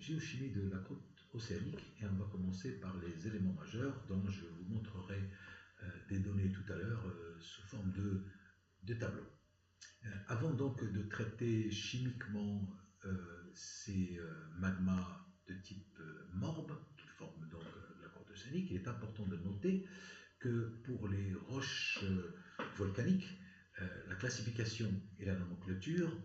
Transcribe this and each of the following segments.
géochimie de la croûte océanique et on va commencer par les éléments majeurs dont je vous montrerai des données tout à l'heure sous forme de tableau. Avant donc de traiter chimiquement ces magmas de type morbe qui forment donc la croûte océanique, il est important de noter que pour les roches volcaniques, la classification et la nomenclature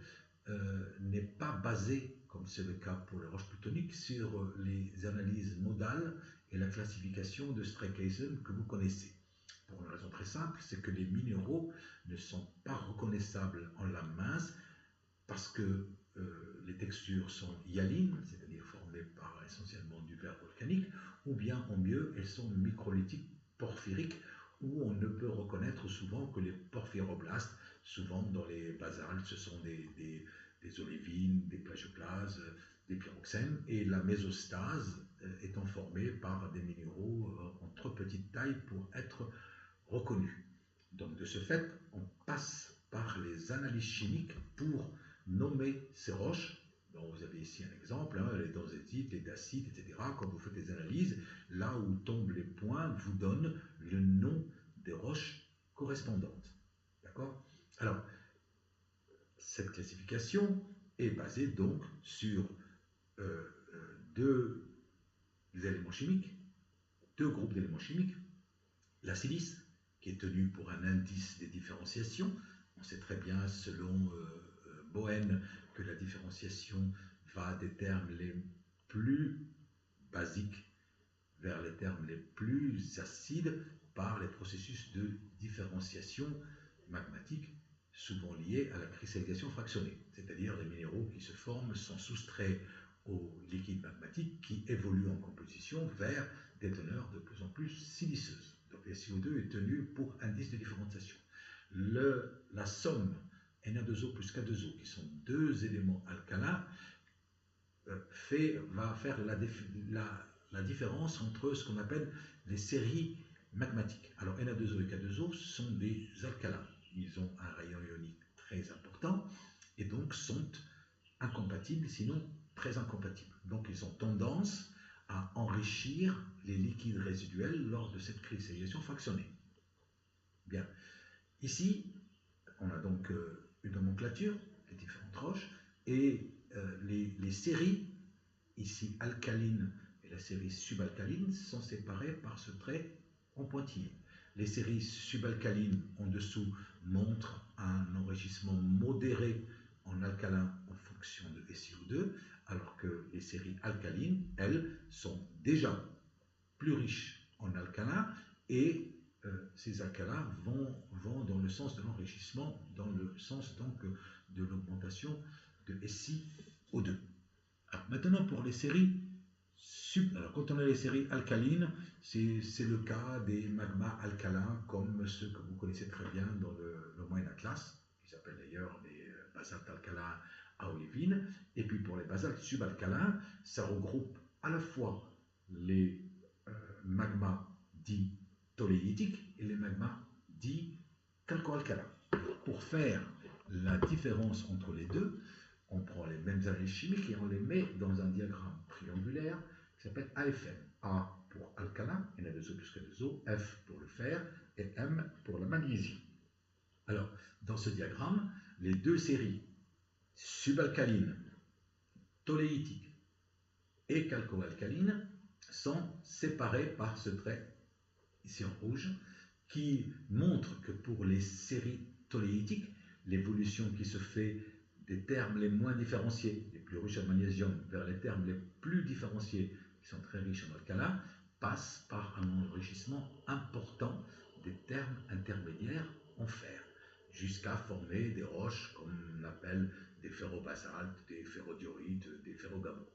n'est pas basée, comme c'est le cas pour les roches plutoniques, sur les analyses modales et la classification de Streckhausen que vous connaissez. Pour une raison très simple, c'est que les minéraux ne sont pas reconnaissables en lame mince parce que les textures sont hyalines, c'est-à-dire formées par essentiellement du verre volcanique, ou bien en mieux, elles sont microlithiques porphyriques, où on ne peut reconnaître souvent que les porphyroblastes. Souvent dans les basaltes, ce sont des olivines, des plagioclases, des pyroxènes, et la mésostase étant formée par des minéraux en trop petite taille pour être reconnus. Donc de ce fait, on passe par les analyses chimiques pour nommer ces roches. Donc vous avez ici un exemple, les densitites, les dacites, etc. Quand vous faites des analyses, là où tombent les points vous donne le nom des roches correspondantes. D'accord? Alors, cette classification est basée donc sur deux éléments chimiques, deux groupes d'éléments chimiques. La silice, qui est tenue pour un indice des différenciations. On sait très bien, selon Bohen, que la différenciation va des termes les plus basiques vers les termes les plus acides par les processus de différenciation magmatique, souvent liés à la cristallisation fractionnée, c'est-à-dire les minéraux qui se forment sont soustraits au liquide magmatique qui évolue en composition vers des teneurs de plus en plus siliceuses. Donc le CO2 est tenu pour indice de différenciation. La somme Na2O plus K2O, qui sont deux éléments alcalins, va faire la différence entre ce qu'on appelle les séries magmatiques. Alors Na2O et K2O sont des alcalins. Ils ont un rayon ionique très important et donc sont incompatibles, sinon très incompatibles. Donc ils ont tendance à enrichir les liquides résiduels lors de cette cristallisation fractionnée. Bien. Ici, on a donc une nomenclature des différentes roches et les séries, ici alcalines et la série subalcaline, sont séparées par ce trait en pointillé. Les séries subalcalines en dessous montrent un enrichissement modéré en alcalin en fonction de SiO2, alors que les séries alcalines, elles, sont déjà plus riches en alcalin et ces alcalins vont dans le sens de l'enrichissement, dans le sens donc de l'augmentation de SiO2. Alors, maintenant pour les séries alors, quand on a les séries alcalines, c'est le cas des magmas alcalins comme ceux que vous connaissez très bien dans le Moyen Atlas, qui s'appellent d'ailleurs les basaltes alcalins à olivine. Et puis pour les basaltes subalcalins, ça regroupe à la fois les magmas dits toléitiques et les magmas dits calco-alcalins. Pour faire la différence entre les deux, on prend les mêmes analyses chimiques et on les met dans un diagramme triangulaire qui s'appelle AFM. A pour alcalin, Na2O plus K2O, F pour le fer et M pour la magnésie. Alors, dans ce diagramme, les deux séries subalcalines, toléitiques et calco-alcalines sont séparées par ce trait, ici en rouge, qui montre que pour les séries toléitiques, l'évolution qui se fait des termes les moins différenciés, les plus riches en magnésium, vers les termes les plus différenciés, qui sont très riches en alcalin, passe par un enrichissement important des termes intermédiaires en fer, jusqu'à former des roches comme on appelle des ferrobasaltes, des ferrodiorites, des ferrogabbros.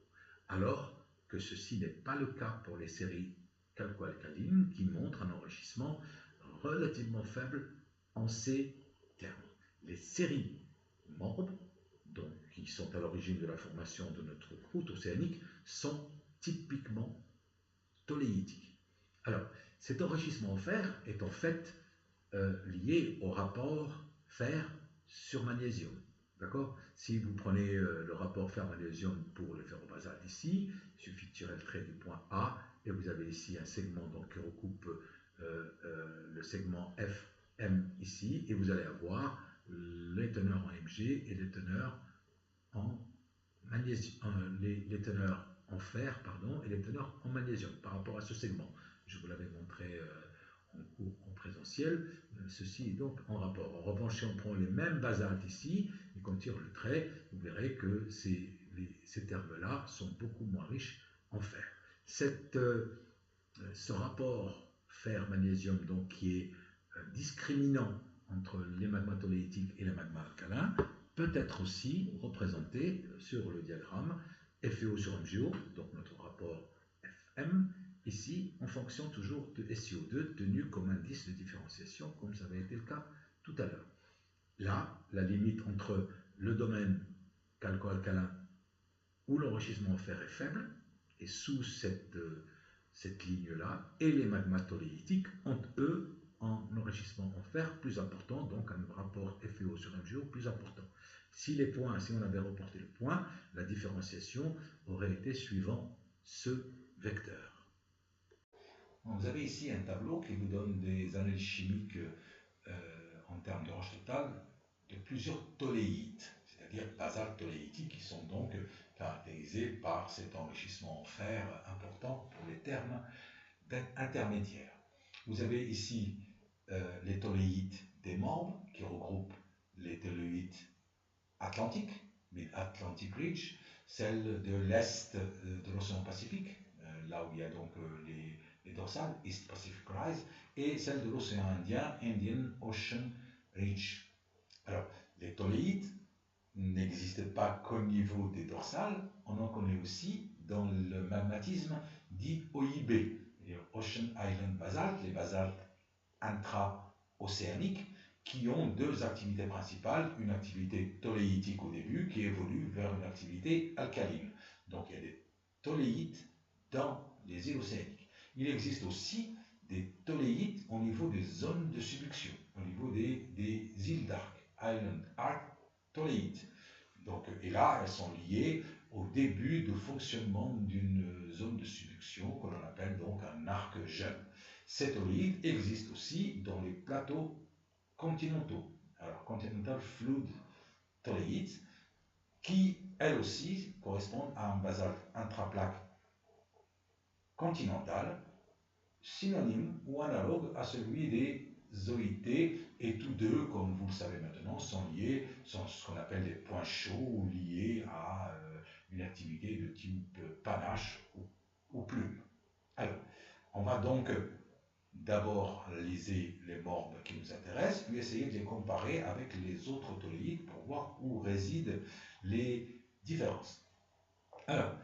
Alors que ceci n'est pas le cas pour les séries calco-alcalines qui montrent un enrichissement relativement faible en ces termes. Les séries morbes, donc, qui sont à l'origine de la formation de notre croûte océanique, sont typiquement toléitiques. Alors, cet enrichissement en fer est en fait lié au rapport fer sur magnésium. D'accord? Si vous prenez le rapport fer-magnésium pour le ferrobasalte ici, il suffit de tirer le trait du point A et vous avez ici un segment donc, qui recoupe le segment FM ici et vous allez avoir les teneurs en Mg et les teneurs en magnésium, les teneurs en fer pardon, et les teneurs en magnésium par rapport à ce segment. Je vous l'avais montré en cours en présentiel. Ceci est donc en rapport. En revanche, si on prend les mêmes basaltes ici et qu'on tire le trait, vous verrez que ces termes-là sont beaucoup moins riches en fer. Ce rapport fer-magnésium donc qui est discriminant entre les magmas toléitiques et les magmas alcalins peut être aussi représenté sur le diagramme FeO sur MgO, donc notre rapport Fm, ici en fonction toujours de SiO2 tenu comme indice de différenciation comme ça avait été le cas tout à l'heure. Là, la limite entre le domaine calco-alcalin où l'enrichissement en fer est faible, et sous cette ligne-là, et les magmas toléitiques ont, eux, un enrichissement en fer plus important, donc un rapport FeO sur MgO plus important. Si on avait reporté le point, la différenciation aurait été suivant ce vecteur. Vous avez ici un tableau qui vous donne des analyses chimiques en termes de roche totale de plusieurs toléites, c'est-à-dire basaltes toléitiques qui sont donc caractérisés par cet enrichissement en fer important pour les termes intermédiaires. Vous avez ici les toléites des membres qui regroupent les toléites atlantiques, Mid-Atlantic Ridge, celles de l'est de l'océan Pacifique, là où il y a donc les dorsales, East Pacific Rise, et celles de l'océan Indien, Indian Ocean Ridge. Alors, les toléites n'existent pas qu'au niveau des dorsales, on en connaît aussi dans le magmatisme dit OIB, les Ocean Island Basalt, les basaltes intra-océaniques, qui ont deux activités principales, une activité toléitique au début qui évolue vers une activité alcaline. Donc il y a des toléites dans les îles océaniques. Il existe aussi des toléites au niveau des zones de subduction, au niveau des îles d'arc, Island Arc toléites. Donc, et là, elles sont liées au début de fonctionnement d'une zone de subduction que l'on appelle donc un arc jeune. Ces toléites existent aussi dans les plateaux continentaux, alors Continental Fluid Toléites, qui elles aussi correspondent à un basalte intraplaque continental, synonyme ou analogue à celui des zoïtés, et tous deux, comme vous le savez maintenant, sont ce qu'on appelle des points chauds ou liés à une activité de type panache ou plume. Alors, on va donc d'abord analyser les morbes qui nous intéressent, puis essayer de les comparer avec les autres toléites pour voir où résident les différences. Alors,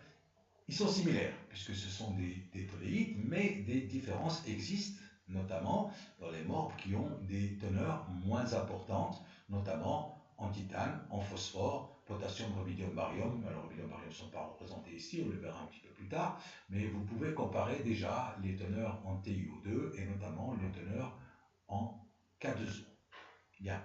ils sont similaires, puisque ce sont des toléites, mais des différences existent, notamment dans les morbes qui ont des teneurs moins importantes, notamment en titane, en phosphore, potassium, rubidium, barium. Alors, rubidium et barium ne sont pas représentés ici, on le verra un petit peu plus tard, mais vous pouvez comparer déjà les teneurs en TiO2 et notamment les teneurs en K2O. Bien.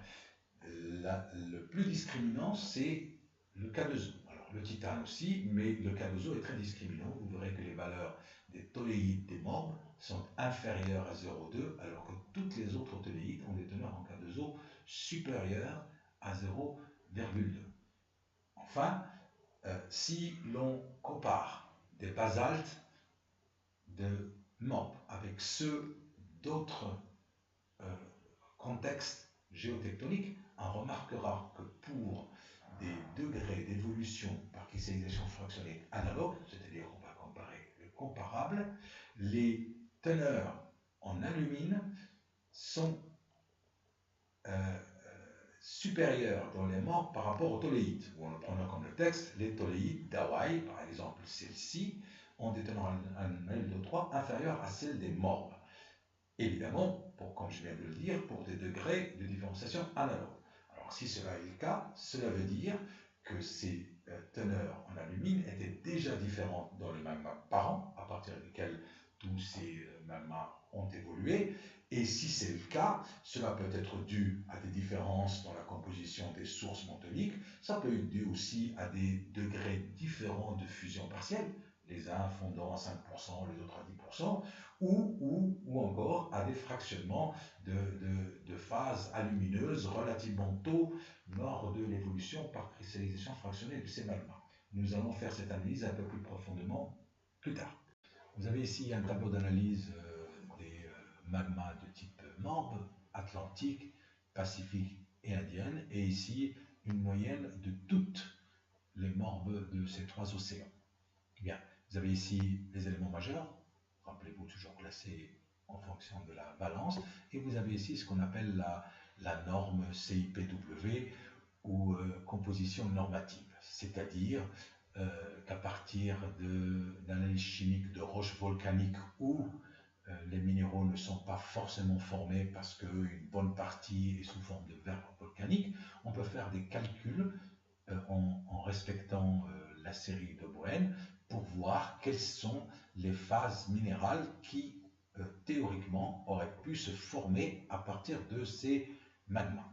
Le plus discriminant, c'est le K2O. Alors, le titane aussi, mais le K2O est très discriminant. Vous verrez que les valeurs des toléites des morbes sont inférieures à 0,2, alors que toutes les autres toléites ont des teneurs en K2O supérieures à 0,2. Enfin, si l'on compare des basaltes de morbes avec ceux d'autres contextes géotectoniques, on remarquera que pour des degrés d'évolution par cristallisation fractionnée analogue, c'est-à-dire qu'on va comparer le comparable, les teneurs en alumine sont supérieures dans les morbes par rapport aux toléites. Ou en le prenant comme le texte, les toléites d'Hawaï, par exemple celle-ci, ont des teneurs en alumine 3 inférieures à celles des morbes. Évidemment, comme je viens de le dire, pour des degrés de différenciation analogues. Alors, si cela est le cas, cela veut dire que ces teneurs en alumine étaient déjà différentes dans les magmas parents, à partir desquels tous ces magmas ont évolué. Et si c'est le cas, cela peut être dû à des différences dans la composition des sources montoniques. Ça peut être dû aussi à des degrés différents de fusion partielle, les uns fondant à 5%, les autres à 10%, ou encore à des fractionnements de phases alumineuses relativement tôt lors de l'évolution par cristallisation fractionnée de ces magmas. Nous allons faire cette analyse un peu plus profondément plus tard. Vous avez ici un tableau d'analyse des magmas de type morbe, atlantique, pacifique et indienne, et ici une moyenne de toutes les morbes de ces trois océans. Bien, vous avez ici les éléments majeurs, rappelez-vous toujours classés en fonction de la valence, et vous avez ici ce qu'on appelle la norme CIPW ou composition normative, c'est-à-dire qu'à partir d'analyses chimiques de roches volcaniques où les minéraux ne sont pas forcément formés parce qu'une bonne partie est sous forme de verre volcanique, on peut faire des calculs en respectant la série de Bowen pour voir quelles sont les phases minérales qui théoriquement auraient pu se former à partir de ces magmas.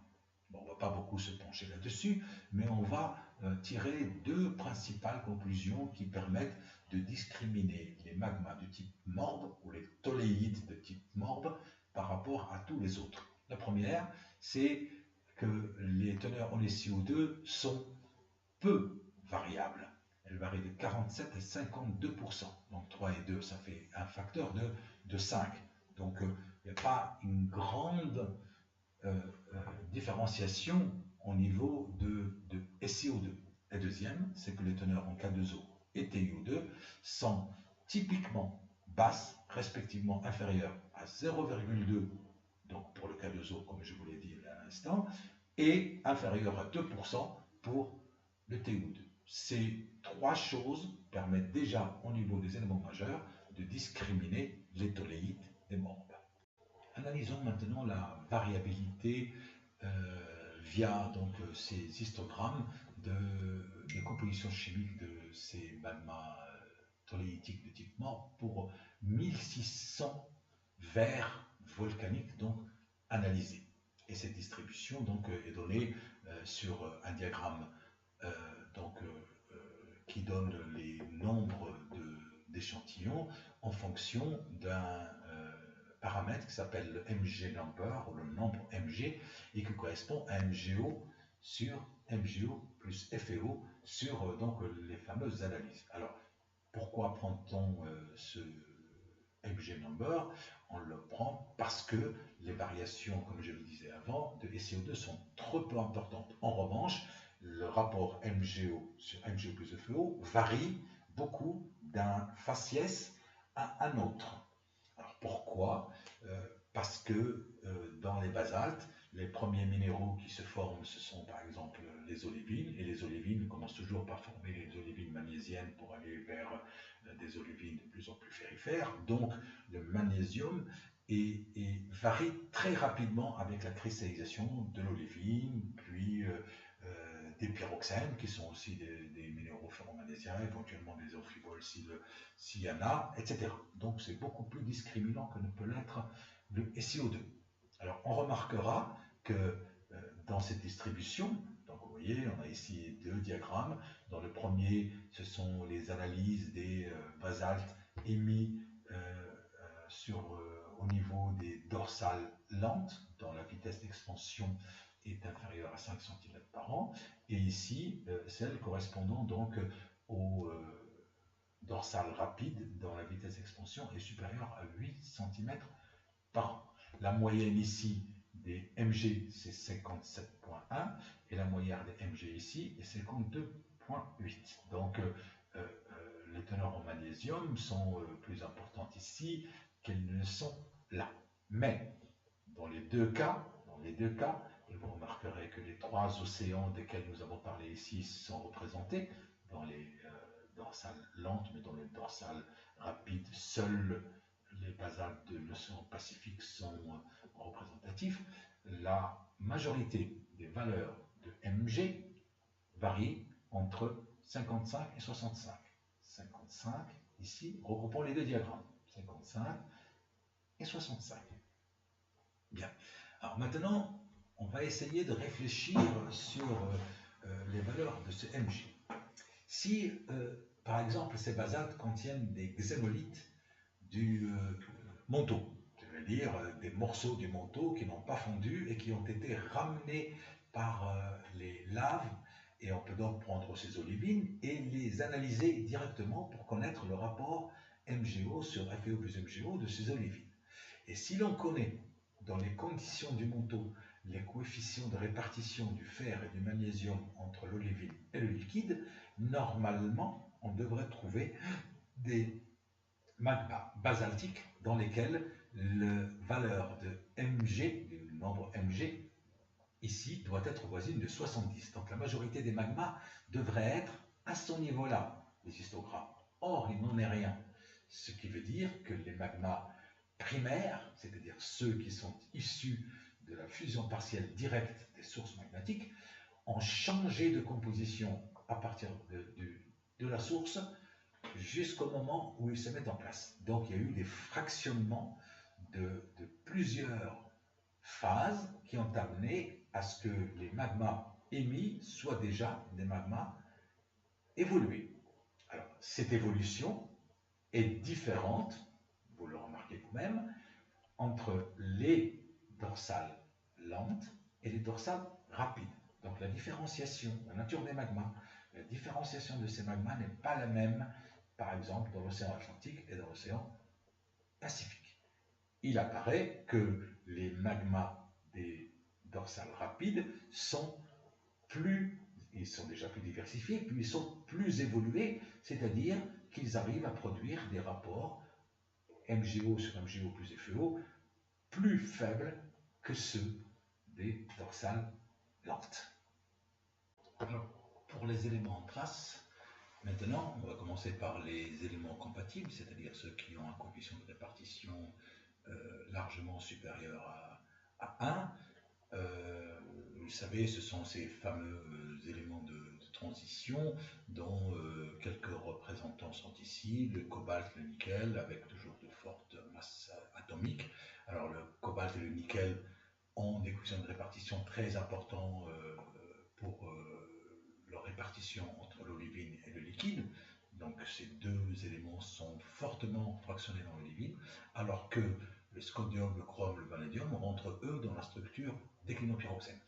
Bon, on ne va pas beaucoup se pencher là-dessus, mais on va tirer deux principales conclusions qui permettent de discriminer les magmas de type morbe ou les toléites de type morbe par rapport à tous les autres. La première, c'est que les teneurs en SiO2 sont peu variables. Elles varient de 47 à 52%. Donc 3 et 2, ça fait un facteur de 5. Donc il n'y a pas une grande différenciation au niveau de SiO2. La deuxième, c'est que les teneurs en K2O et TiO2 sont typiquement basses, respectivement inférieures à 0,2, donc pour le K2O, comme je vous l'ai dit à l'instant, et inférieures à 2% pour le TiO2. Ces trois choses permettent déjà, au niveau des éléments majeurs, de discriminer les toléites des morbes. Analysons maintenant la variabilité via donc, ces histogrammes de composition chimique de ces magmas toléitiques de type morbe pour 1600 verres volcaniques donc, analysés. Et cette distribution donc, est donnée sur un diagramme qui donne les nombres d'échantillons en fonction d'un paramètre qui s'appelle le MG number, ou le nombre MG, et qui correspond à MGO sur MGO plus FeO sur donc, les fameuses analyses. Alors, pourquoi prend-on ce MG number? On le prend parce que les variations, comme je le disais avant, de SiO2 sont trop peu importantes. En revanche, le rapport MGO sur MGO plus FeO varie beaucoup d'un faciès à un autre. Alors pourquoi? Parce que dans les basaltes, les premiers minéraux qui se forment, ce sont par exemple les olivines, et les olivines commencent toujours par former les olivines magnésiennes pour aller vers des olivines de plus en plus ferrifères. Donc le magnésium varie très rapidement avec la cristallisation de l'olivine, puis des pyroxènes, qui sont aussi des minéraux ferromagnésiens, éventuellement des ophiboles s'il y en a, etc. Donc c'est beaucoup plus discriminant que ne peut l'être le SiO2. Alors on remarquera que dans cette distribution, donc vous voyez, on a ici deux diagrammes. Dans le premier, ce sont les analyses des basaltes émis au niveau des dorsales lentes, dont la vitesse d'expansion est inférieure à 5 cm par an, et ici, celle correspondant donc au dorsal rapide, dont la vitesse d'expansion est supérieure à 8 cm par an. La moyenne ici des MG, c'est 57,1, et la moyenne des MG ici est 52,8. Donc, les teneurs en magnésium sont plus importantes ici qu'elles ne sont là. Mais, dans les deux cas, et vous remarquerez que les trois océans desquels nous avons parlé ici sont représentés dans les dorsales lentes, mais dans les dorsales rapides, seuls les basaltes de l'océan Pacifique sont représentatifs. La majorité des valeurs de Mg varient entre 55 et 65. 55, ici, regroupons les deux diagrammes. 55 et 65. Bien. Alors maintenant, on va essayer de réfléchir sur les valeurs de ce Mg. Si, par exemple, ces basaltes contiennent des xénolithes du manteau, c'est-à-dire des morceaux du manteau qui n'ont pas fondu et qui ont été ramenés par les laves, et on peut donc prendre ces olivines et les analyser directement pour connaître le rapport MgO sur FeO plus MgO de ces olivines. Et si l'on connaît, dans les conditions du manteau, les coefficients de répartition du fer et du magnésium entre l'olivine et le liquide, normalement, on devrait trouver des magmas basaltiques dans lesquels la valeur de Mg, du nombre Mg, ici, doit être voisine de 70. Donc la majorité des magmas devraient être à ce niveau-là, les histogrammes. Or, il n'en est rien. Ce qui veut dire que les magmas primaires, c'est-à-dire ceux qui sont issus de la fusion partielle directe des sources magmatiques, ont changé de composition à partir de la source jusqu'au moment où ils se mettent en place. Donc il y a eu des fractionnements de plusieurs phases qui ont amené à ce que les magmas émis soient déjà des magmas évolués. Alors, cette évolution est différente, vous le remarquez vous-même, entre les dorsales lentes et les dorsales rapides. Donc la différenciation, la nature des magmas, la différenciation de ces magmas n'est pas la même, par exemple, dans l'océan Atlantique et dans l'océan Pacifique. Il apparaît que les magmas des dorsales rapides ils sont déjà plus diversifiés, puis ils sont plus évolués, c'est-à-dire qu'ils arrivent à produire des rapports MgO sur MgO plus FeO plus faibles que ceux des dorsales lentes. Alors, pour les éléments en trace, maintenant, on va commencer par les éléments compatibles, c'est-à-dire ceux qui ont un coefficient de répartition largement supérieur à 1. Vous savez, ce sont ces fameux éléments de transition dont quelques représentants sont ici, le cobalt, le nickel, avec toujours de fortes masses atomiques. Alors le cobalt et le nickel ont des coefficients de répartition très importants pour leur répartition entre l'olivine et le liquide. Donc ces deux éléments sont fortement fractionnés dans l'olivine, alors que le scandium, le chrome, le vanadium rentrent eux dans la structure des clinopyroxènes.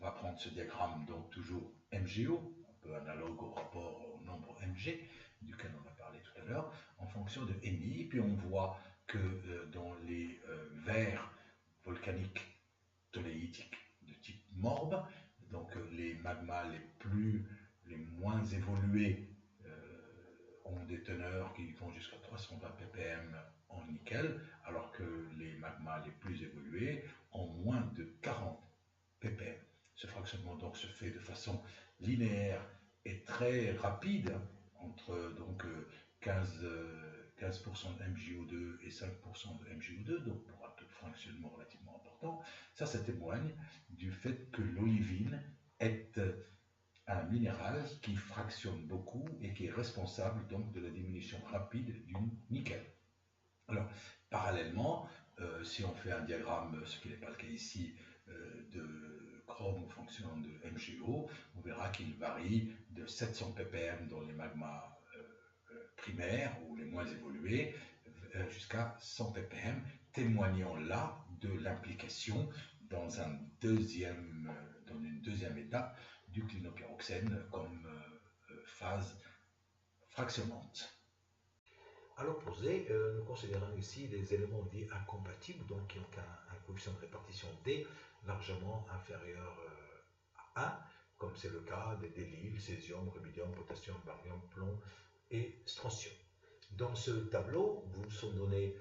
On va prendre ce diagramme, donc toujours MgO, un peu analogue au rapport au nombre Mg, duquel on a parlé tout à l'heure, en fonction de Mi, puis on voit que dans les verres volcaniques toléitiques de type morbe, donc les magmas les moins évolués ont des teneurs qui vont jusqu'à 320 ppm en nickel, alors que les magmas les plus évolués ont moins de 40 ppm. Ce fractionnement donc se fait de façon linéaire et très rapide, entre donc 15% de MgO2 et 5% de MgO2, donc pour un taux de fractionnement relativement important. Ça témoigne du fait que l'olivine est un minéral qui fractionne beaucoup et qui est responsable donc de la diminution rapide du nickel. Alors, parallèlement, si on fait un diagramme, ce qui n'est pas le cas ici, de chrome en fonction de MgO, on verra qu'il varie de 700 ppm dans les magmas primaires ou les moins évolués jusqu'à 100 ppm, témoignant là de l'implication dans une deuxième étape du clinopyroxène comme phase fractionnante. À l'opposé, nous considérons ici des éléments dits incompatibles, donc qui ont un coefficient de répartition D largement inférieur à 1, comme c'est le cas des déliles, césium, rubidium, potassium, barium, plomb et strontium. Dans ce tableau, vous sont donnés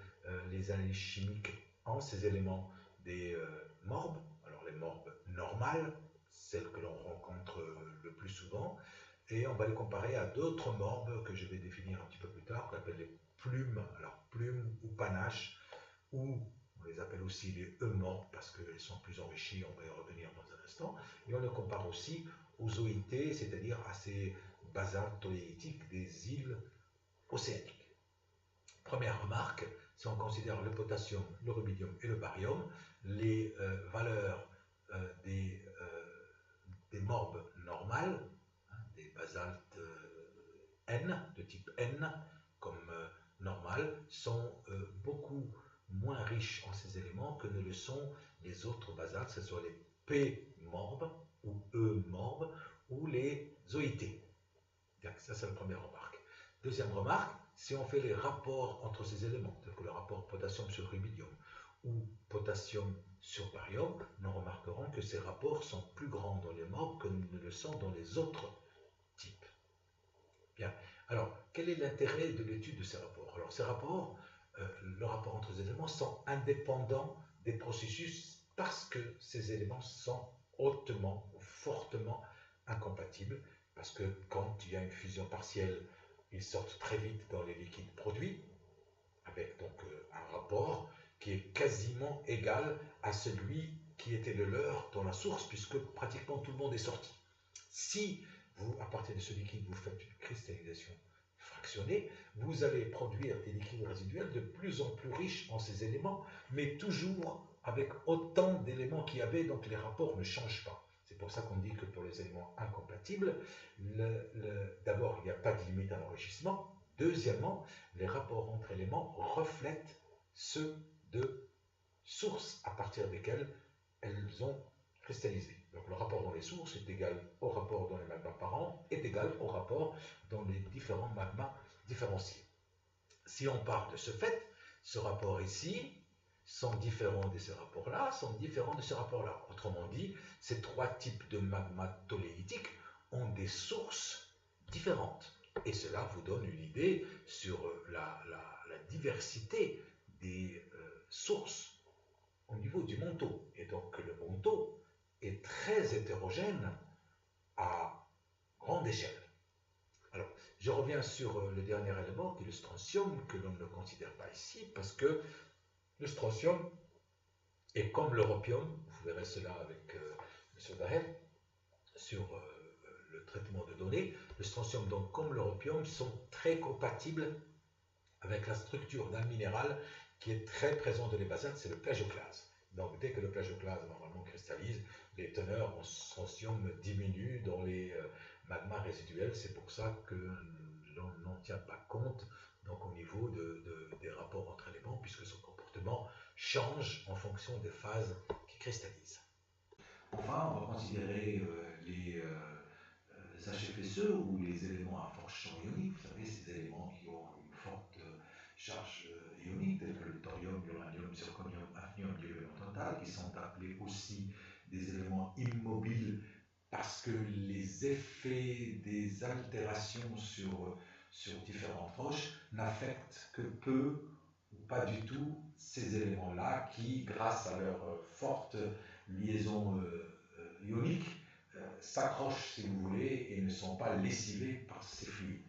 les analyses chimiques en ces éléments des morbes, alors les morbes normales, celles que l'on rencontre le plus souvent, et on va les comparer à d'autres morbes que je vais définir un petit peu plus tard, qu'on appelle les plumes, alors plumes ou panaches, ou on les appelle aussi les E-morbes parce qu'elles sont plus enrichies, on va y revenir dans un instant, et on les compare aussi aux OIT, c'est-à-dire à ces basaltes toléitiques des îles océaniques. Première remarque, Si on considère le potassium, le rubidium et le barium, les valeurs des morbes normales, hein, des basaltes N, de type N, comme normal, sont beaucoup moins riches en ces éléments que ne le sont les autres basaltes, que ce soit les P morbes ou E morbes ou les zoïtés. Ça, c'est la première remarque. Deuxième remarque, si on fait les rapports entre ces éléments, tel que le rapport potassium sur rubidium ou potassium sur barium, nous remarquerons que ces rapports sont plus grands dans les morbes que ne le sont dans les autres types. Bien. Alors, quel est l'intérêt de l'étude de ces rapports? Alors, ces rapports, le rapport entre les éléments, sont indépendants des processus parce que ces éléments sont hautement ou fortement incompatibles, parce que quand il y a une fusion partielle, ils sortent très vite dans les liquides produits, avec donc un rapport qui est quasiment égal à celui qui était le leur dans la source, puisque pratiquement tout le monde est sorti. Si vous, à partir de ce liquide, vous faites une cristallisation fractionnée, vous allez produire des liquides résiduels de plus en plus riches en ces éléments, mais toujours avec autant d'éléments qu'il y avait, donc les rapports ne changent pas. C'est pour ça qu'on dit que pour les éléments incompatibles, d'abord, il n'y a pas de limite à l'enrichissement. Deuxièmement, les rapports entre éléments reflètent ceux de sources à partir desquelles elles ont cristallisé. Donc le rapport dans les sources est égal au rapport dans les magmas parents, est égal au rapport dans les différents magmas différenciés. Si on part de ce fait, ce rapport ici sont différents de ce rapport-là, sont différents de ce rapport-là. Autrement dit, ces trois types de magmas toléitiques ont des sources différentes. Et cela vous donne une idée sur la diversité des sources au niveau du manteau. Et donc le manteau est très hétérogène à grande échelle. Alors, je reviens sur le dernier élément, qui est le strontium, que l'on ne considère pas ici, parce que le strontium est comme l'europium, vous verrez cela avec M. Bahel, sur le traitement de données. Le strontium, donc, comme l'europium, sont très compatibles avec la structure d'un minéral qui est très présent dans les basaltes, c'est le plagioclase. Donc, dès que le plagioclase normalement cristallise, les teneurs en strontium diminuent dans les magmas résiduels. C'est pour ça que l'on n'en tient pas compte donc, au niveau des rapports entre éléments, puisque son comportement change en fonction des phases qui cristallisent. Enfin, on va considérer les HFSE ou les éléments à fort champ ionique. Vous savez, ces éléments qui ont une forte charge ionique, tels que le thorium, l'uranium, zirconium, hafnium, diluvium total, qui sont appelés aussi des éléments immobiles parce que les effets des altérations sur différentes roches n'affectent que peu ou pas du tout ces éléments-là qui, grâce à leur forte liaison ionique, s'accrochent, si vous voulez, et ne sont pas lessivés par ces fluides.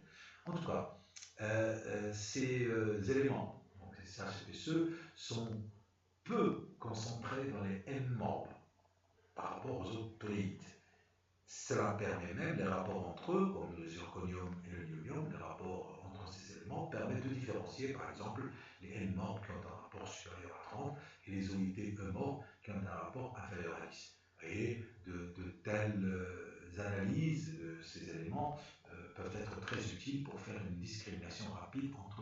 En tout cas, ces éléments, donc ces HFSE, sont peu concentrés dans les N-morbes par rapport aux autres toléites. Cela permet même, les rapports entre eux, comme le zirconium et le niobium, les rapports entre ces éléments permettent de différencier, par exemple, les N-morbes qui ont un rapport supérieur à 30 et les OIT E-morbes qui ont un rapport inférieur à 10. Et de telles analyses de ces éléments peuvent être très utiles pour faire une discrimination rapide entre